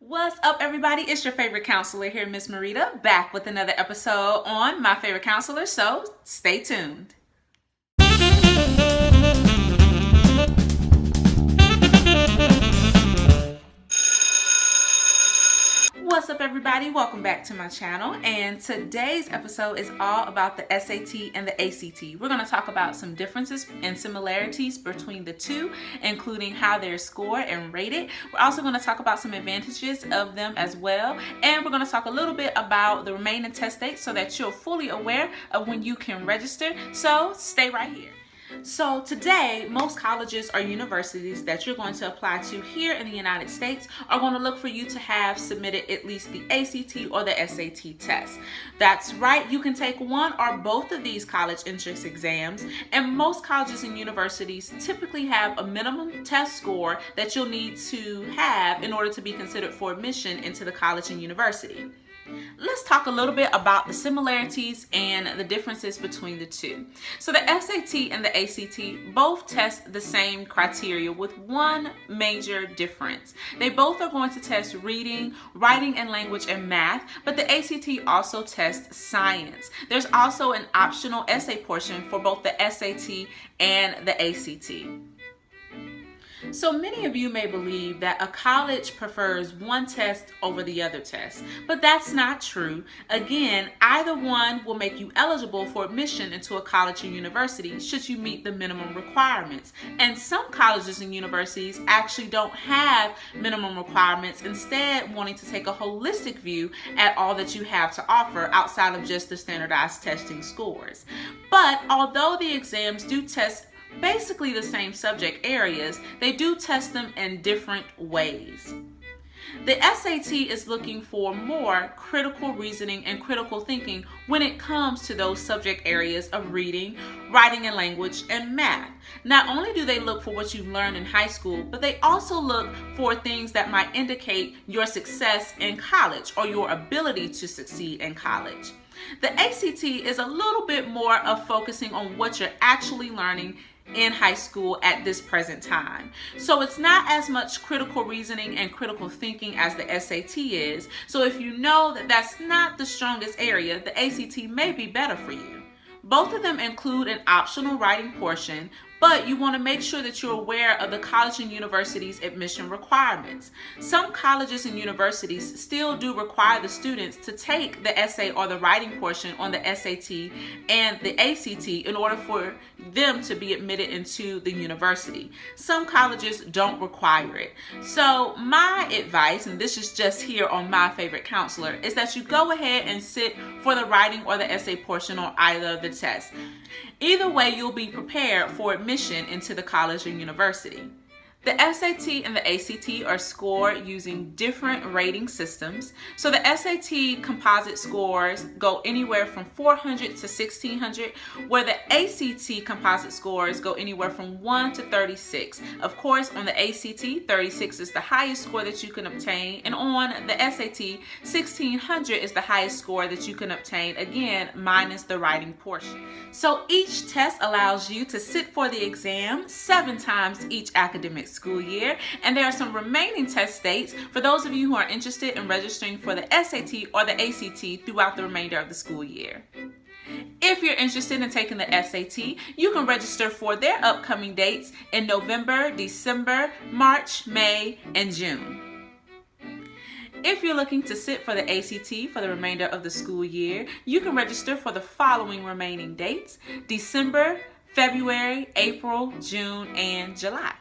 What's up, everybody? It's your favorite counselor here, Miss Marita, back with another episode on My Favorite Counselor, so stay tuned. What's up, everybody? Welcome back to my channel, and today's episode is all about the SAT and the ACT. We're going to talk about some differences and similarities between the two, including how they're scored and rated. We're also going to talk about some advantages of them as well, and we're going to talk a little bit about the remaining test dates so that you're fully aware of when you can register. So stay right here. So today, most colleges or universities that you're going to apply to here in the United States are going to look for you to have submitted at least the ACT or the SAT test. That's right, you can take one or both of these college entrance exams, and most colleges and universities typically have a minimum test score that you'll need to have in order to be considered for admission into the college and university. Let's talk a little bit about the similarities and the differences between the two. So the SAT and the ACT both test the same criteria with one major difference. They both are going to test reading, writing and language, and math, but the ACT also tests science. There's also an optional essay portion for both the SAT and the ACT. So many of you may believe that a college prefers one test over the other test, but that's not true. Again, either one will make you eligible for admission into a college or university should you meet the minimum requirements. And some colleges and universities actually don't have minimum requirements, instead wanting to take a holistic view at all that you have to offer outside of just the standardized testing scores. But although the exams do test basically the same subject areas, they do test them in different ways. The SAT is looking for more critical reasoning and critical thinking when it comes to those subject areas of reading, writing and language, and math. Not only do they look for what you've learned in high school, but they also look for things that might indicate your success in college or your ability to succeed in college. The ACT is a little bit more of focusing on what you're actually learning in high school at this present time. So it's not as much critical reasoning and critical thinking as the SAT is. So if you know that that's not the strongest area, the ACT may be better for you. Both of them include an optional writing portion, but you want to make sure that you're aware of the college and university's admission requirements. Some colleges and universities still do require the students to take the essay or the writing portion on the SAT and the ACT in order for them to be admitted into the university. Some colleges don't require it. So my advice, and this is just here on My Favorite Counselor, is that you go ahead and sit for the writing or the essay portion on either of the tests. Either way, you'll be prepared for admission into the college or university. The SAT and the ACT are scored using different rating systems. So the SAT composite scores go anywhere from 400 to 1600, where the ACT composite scores go anywhere from 1 to 36. Of course, on the ACT, 36 is the highest score that you can obtain, and on the SAT, 1600 is the highest score that you can obtain, again, minus the writing portion. So each test allows you to sit for the exam 7 times each academic school year, and there are some remaining test dates for those of you who are interested in registering for the SAT or the ACT throughout the remainder of the school year. If you're interested in taking the SAT, you can register for their upcoming dates in November, December, March, May, and June. If you're looking to sit for the ACT for the remainder of the school year, you can register for the following remaining dates: December, February, April, June, and July.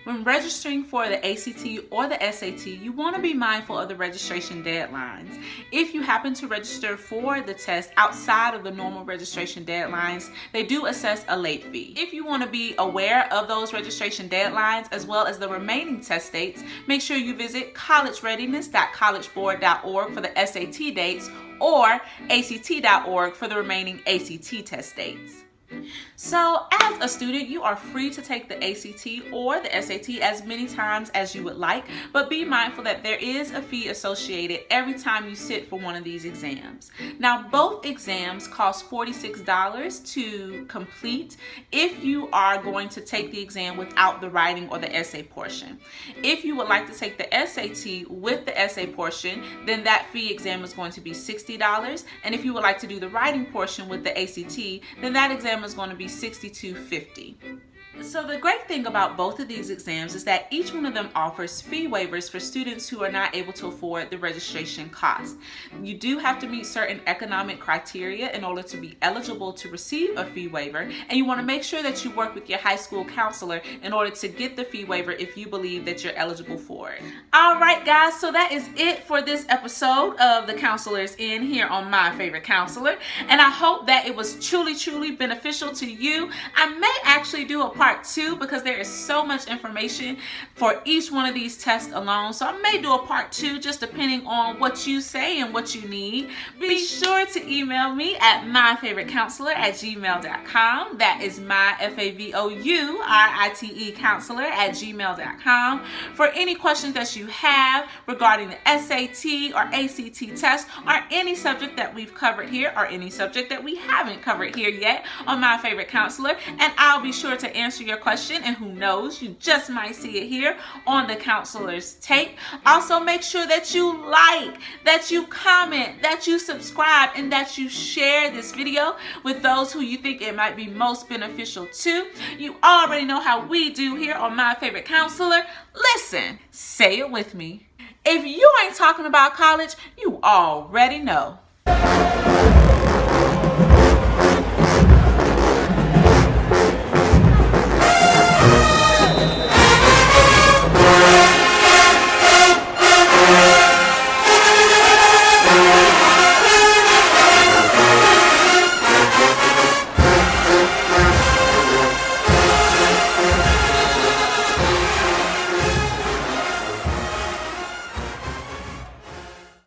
When registering for the ACT or the SAT, you want to be mindful of the registration deadlines. If you happen to register for the test outside of the normal registration deadlines, they do assess a late fee. If you want to be aware of those registration deadlines as well as the remaining test dates, make sure you visit collegereadiness.collegeboard.org for the SAT dates or ACT.org for the remaining ACT test dates. So as a student, you are free to take the ACT or the SAT as many times as you would like, but be mindful that there is a fee associated every time you sit for one of these exams. Now, both exams cost $46 to complete if you are going to take the exam without the writing or the essay portion. If you would like to take the SAT with the essay portion, then that fee exam is going to be $60. And if you would like to do the writing portion with the ACT, then that exam is going to be $62.50. So the great thing about both of these exams is that each one of them offers fee waivers for students who are not able to afford the registration cost. You do have to meet certain economic criteria in order to be eligible to receive a fee waiver, and you want to make sure that you work with your high school counselor in order to get the fee waiver if you believe that you're eligible for it. All right, guys, so that is it for this episode of The Counselors In here on My Favorite Counselor, and I hope that it was truly beneficial to you. I may actually do a part 2 because there is so much information for each one of these tests alone. So I may do a part 2 just depending on what you say and what you need. Be sure to email me at myfavoritecounselor@gmail.com. That is my FAVOURITE counselor@gmail.com for any questions that you have regarding the SAT or ACT test or any subject that we've covered here or any subject that we haven't covered here yet on My Favorite Counselor, and I'll be sure to answer your question, and who knows, you just might see it here on the Counselor's Tape. Also, make sure that you like, that you comment, that you subscribe, and that you share this video with those who you think it might be most beneficial to. You already know how we do here on My Favorite Counselor. Listen, say it with me. If you ain't talking about college, you already know.